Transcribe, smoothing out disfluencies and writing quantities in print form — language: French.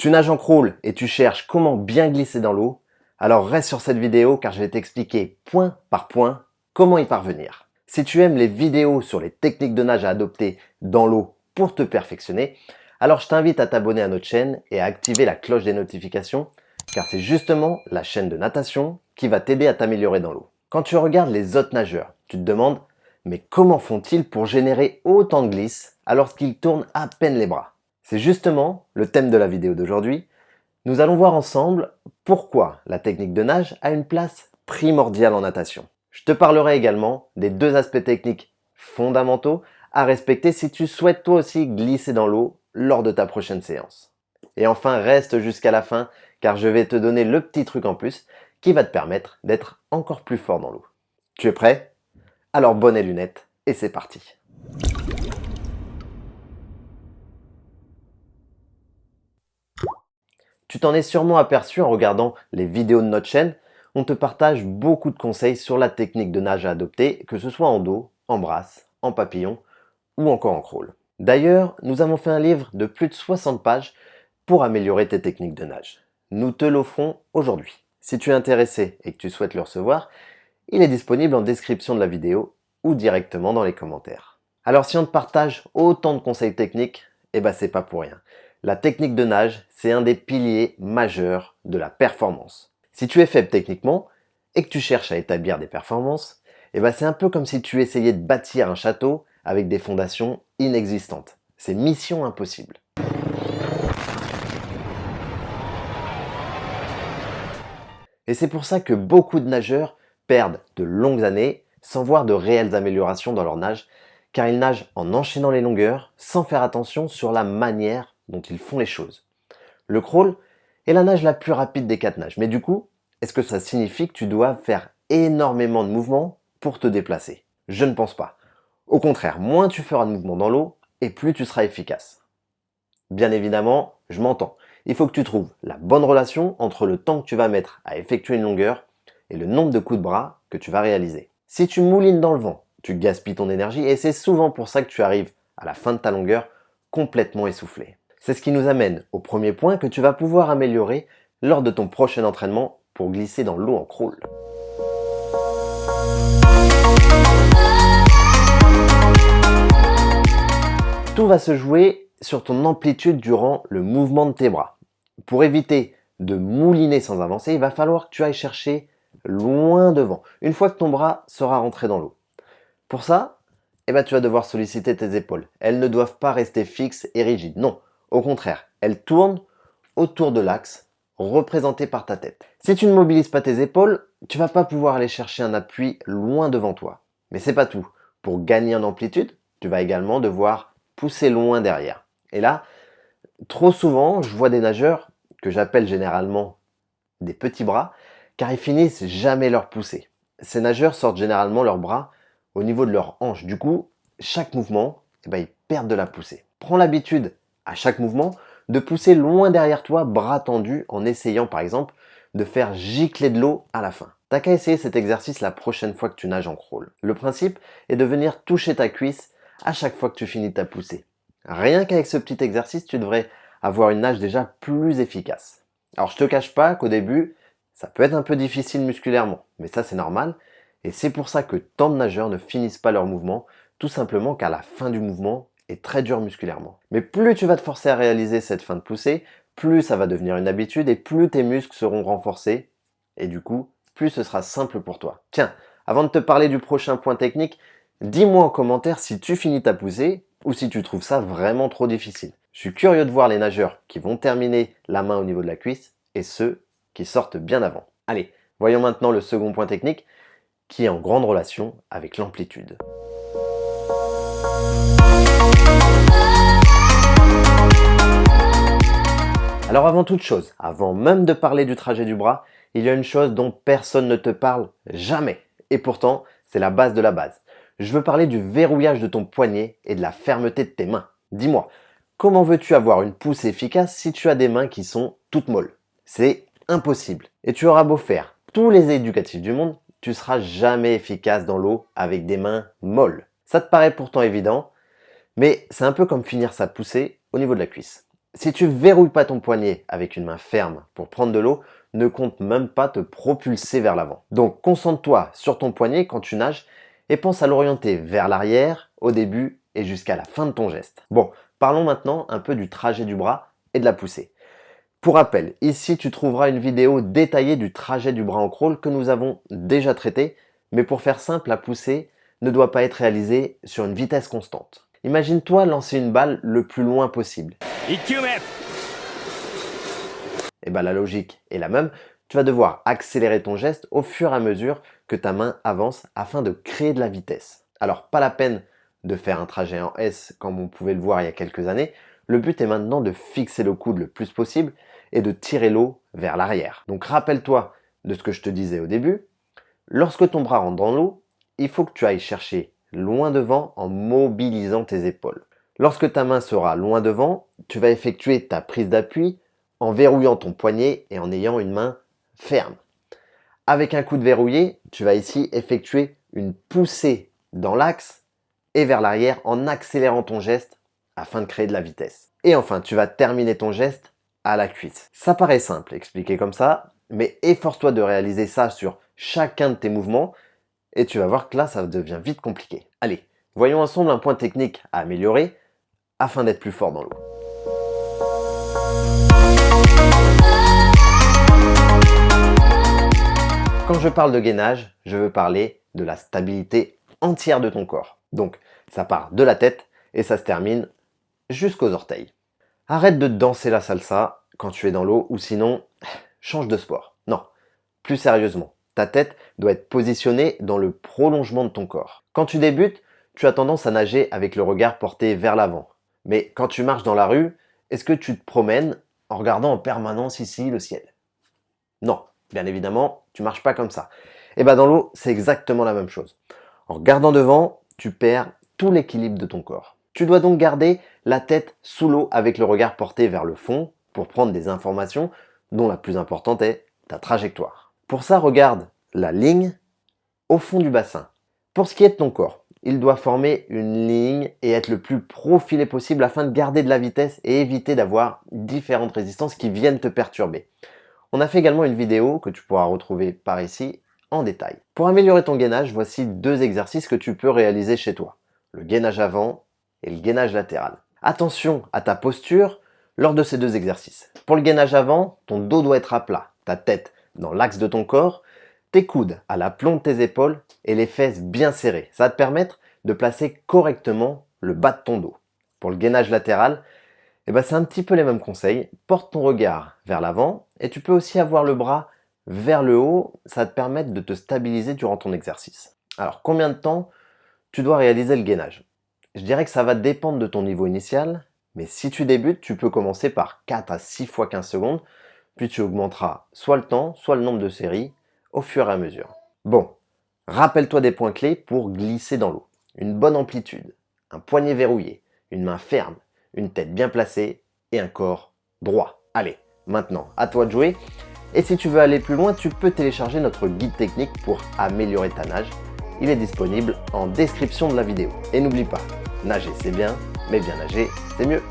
Tu nages en crawl et tu cherches comment bien glisser dans l'eau? Alors reste sur cette vidéo car je vais t'expliquer point par point comment y parvenir. Si tu aimes les vidéos sur les techniques de nage à adopter dans l'eau pour te perfectionner, alors je t'invite à t'abonner à notre chaîne et à activer la cloche des notifications car c'est justement la chaîne de natation qui va t'aider à t'améliorer dans l'eau. Quand tu regardes les autres nageurs, tu te demandes mais comment font-ils pour générer autant de glisse alors qu'ils tournent à peine les bras? C'est justement le thème de la vidéo d'aujourd'hui. Nous allons voir ensemble pourquoi la technique de nage a une place primordiale en natation. Je te parlerai également des deux aspects techniques fondamentaux à respecter si tu souhaites toi aussi glisser dans l'eau lors de ta prochaine séance. Et enfin, reste jusqu'à la fin car je vais te donner le petit truc en plus qui va te permettre d'être encore plus fort dans l'eau. Tu es prêt? Alors bonnet lunettes et c'est parti! Tu t'en es sûrement aperçu en regardant les vidéos de notre chaîne, on te partage beaucoup de conseils sur la technique de nage à adopter, que ce soit en dos, en brasse, en papillon ou encore en crawl. D'ailleurs, nous avons fait un livre de plus de 60 pages pour améliorer tes techniques de nage. Nous te l'offrons aujourd'hui. Si tu es intéressé et que tu souhaites le recevoir, il est disponible en description de la vidéo ou directement dans les commentaires. Alors si on te partage autant de conseils techniques, c'est pas pour rien. La technique de nage, c'est un des piliers majeurs de la performance. Si tu es faible techniquement et que tu cherches à établir des performances, c'est un peu comme si tu essayais de bâtir un château avec des fondations inexistantes. C'est mission impossible. Et c'est pour ça que beaucoup de nageurs perdent de longues années sans voir de réelles améliorations dans leur nage, car ils nagent en enchaînant les longueurs sans faire attention sur la manière dont ils font les choses. Le crawl est la nage la plus rapide des 4 nages, mais du coup, est-ce que ça signifie que tu dois faire énormément de mouvements pour te déplacer? Je ne pense pas. Au contraire, moins tu feras de mouvements dans l'eau, et plus tu seras efficace. Bien évidemment, je m'entends. Il faut que tu trouves la bonne relation entre le temps que tu vas mettre à effectuer une longueur et le nombre de coups de bras que tu vas réaliser. Si tu moulines dans le vent, tu gaspilles ton énergie et c'est souvent pour ça que tu arrives à la fin de ta longueur complètement essoufflé. C'est ce qui nous amène au premier point que tu vas pouvoir améliorer lors de ton prochain entraînement pour glisser dans l'eau en crawl. Tout va se jouer sur ton amplitude durant le mouvement de tes bras. Pour éviter de mouliner sans avancer, il va falloir que tu ailles chercher loin devant, une fois que ton bras sera rentré dans l'eau. Pour ça, tu vas devoir solliciter tes épaules. Elles ne doivent pas rester fixes et rigides, non. Au contraire, elles tournent autour de l'axe représenté par ta tête. Si tu ne mobilises pas tes épaules, tu vas pas pouvoir aller chercher un appui loin devant toi. Mais c'est pas tout. Pour gagner en amplitude, tu vas également devoir pousser loin derrière. Et là, trop souvent, je vois des nageurs que j'appelle généralement des petits bras, car ils finissent jamais leur poussée. Ces nageurs sortent généralement leurs bras au niveau de leurs hanches. Du coup, chaque mouvement, ils perdent de la poussée. Prends l'habitude, à chaque mouvement, de pousser loin derrière toi, bras tendus, en essayant par exemple de faire gicler de l'eau à la fin. T'as qu'à essayer cet exercice la prochaine fois que tu nages en crawl. Le principe est de venir toucher ta cuisse à chaque fois que tu finis ta poussée. Rien qu'avec ce petit exercice, tu devrais avoir une nage déjà plus efficace. Alors je te cache pas qu'au début, ça peut être un peu difficile musculairement, mais ça c'est normal. Et c'est pour ça que tant de nageurs ne finissent pas leur mouvement, tout simplement car la fin du mouvement est très dure musculairement. Mais plus tu vas te forcer à réaliser cette fin de poussée, plus ça va devenir une habitude et plus tes muscles seront renforcés. Et du coup, plus ce sera simple pour toi. Tiens, avant de te parler du prochain point technique, dis-moi en commentaire si tu finis ta poussée ou si tu trouves ça vraiment trop difficile. Je suis curieux de voir les nageurs qui vont terminer la main au niveau de la cuisse et ceux qui sortent bien avant. Allez, voyons maintenant le second point technique qui est en grande relation avec l'amplitude. Alors avant toute chose, avant même de parler du trajet du bras, il y a une chose dont personne ne te parle jamais. Et pourtant, c'est la base de la base. Je veux parler du verrouillage de ton poignet et de la fermeté de tes mains. Dis-moi, comment veux-tu avoir une poussée efficace si tu as des mains qui sont toutes molles? C'est impossible. Et tu auras beau faire tous les éducatifs du monde, tu seras jamais efficace dans l'eau avec des mains molles. Ça te paraît pourtant évident, mais c'est un peu comme finir sa poussée au niveau de la cuisse. Si tu verrouilles pas ton poignet avec une main ferme pour prendre de l'eau, ne compte même pas te propulser vers l'avant. Donc concentre-toi sur ton poignet quand tu nages et pense à l'orienter vers l'arrière au début et jusqu'à la fin de ton geste. Bon, parlons maintenant un peu du trajet du bras et de la poussée. Pour rappel, ici tu trouveras une vidéo détaillée du trajet du bras en crawl que nous avons déjà traité, mais pour faire simple, la poussée ne doit pas être réalisée sur une vitesse constante. Imagine-toi lancer une balle le plus loin possible. Et bien la logique est la même, tu vas devoir accélérer ton geste au fur et à mesure que ta main avance afin de créer de la vitesse. Alors pas la peine de faire un trajet en S comme on pouvait le voir il y a quelques années, le but est maintenant de fixer le coude le plus possible et de tirer l'eau vers l'arrière. Donc rappelle-toi de ce que je te disais au début, lorsque ton bras rentre dans l'eau, il faut que tu ailles chercher loin devant en mobilisant tes épaules. Lorsque ta main sera loin devant, tu vas effectuer ta prise d'appui en verrouillant ton poignet et en ayant une main ferme. Avec un coude verrouillé, tu vas ici effectuer une poussée dans l'axe et vers l'arrière en accélérant ton geste afin de créer de la vitesse. Et enfin, tu vas terminer ton geste à la cuisse. Ça paraît simple, expliqué comme ça, mais efforce-toi de réaliser ça sur chacun de tes mouvements et tu vas voir que là, ça devient vite compliqué. Allez, voyons ensemble un point technique à améliorer afin d'être plus fort dans l'eau. Quand je parle de gainage, je veux parler de la stabilité entière de ton corps. Donc, ça part de la tête et ça se termine jusqu'aux orteils. Arrête de danser la salsa quand tu es dans l'eau ou sinon, change de sport. Non, plus sérieusement, ta tête doit être positionnée dans le prolongement de ton corps. Quand tu débutes, tu as tendance à nager avec le regard porté vers l'avant. Mais quand tu marches dans la rue, est-ce que tu te promènes en regardant en permanence ici le ciel? Non, bien évidemment, tu marches pas comme ça. Et bien dans l'eau, c'est exactement la même chose. En regardant devant, tu perds tout l'équilibre de ton corps. Tu dois donc garder la tête sous l'eau avec le regard porté vers le fond pour prendre des informations dont la plus importante est ta trajectoire. Pour ça, regarde la ligne au fond du bassin. Pour ce qui est de ton corps, il doit former une ligne et être le plus profilé possible afin de garder de la vitesse et éviter d'avoir différentes résistances qui viennent te perturber. On a fait également une vidéo que tu pourras retrouver par ici en détail. Pour améliorer ton gainage, voici deux exercices que tu peux réaliser chez toi. Le gainage avant et le gainage latéral. Attention à ta posture lors de ces deux exercices. Pour le gainage avant, ton dos doit être à plat, ta tête dans l'axe de ton corps, tes coudes à l'aplomb de tes épaules et les fesses bien serrées. Ça va te permettre de placer correctement le bas de ton dos. Pour le gainage latéral, c'est un petit peu les mêmes conseils. Porte ton regard vers l'avant et tu peux aussi avoir le bras vers le haut. Ça va te permettre de te stabiliser durant ton exercice. Alors, combien de temps tu dois réaliser le gainage? Je dirais que ça va dépendre de ton niveau initial, mais si tu débutes, tu peux commencer par 4 à 6 fois 15 secondes, puis tu augmenteras soit le temps, soit le nombre de séries au fur et à mesure. Bon, rappelle-toi des points clés pour glisser dans l'eau. Une bonne amplitude, un poignet verrouillé, une main ferme, une tête bien placée et un corps droit. Allez, maintenant, à toi de jouer. Et si tu veux aller plus loin, tu peux télécharger notre guide technique pour améliorer ta nage. Il est disponible en description de la vidéo. Et n'oublie pas, nager c'est bien, mais bien nager c'est mieux.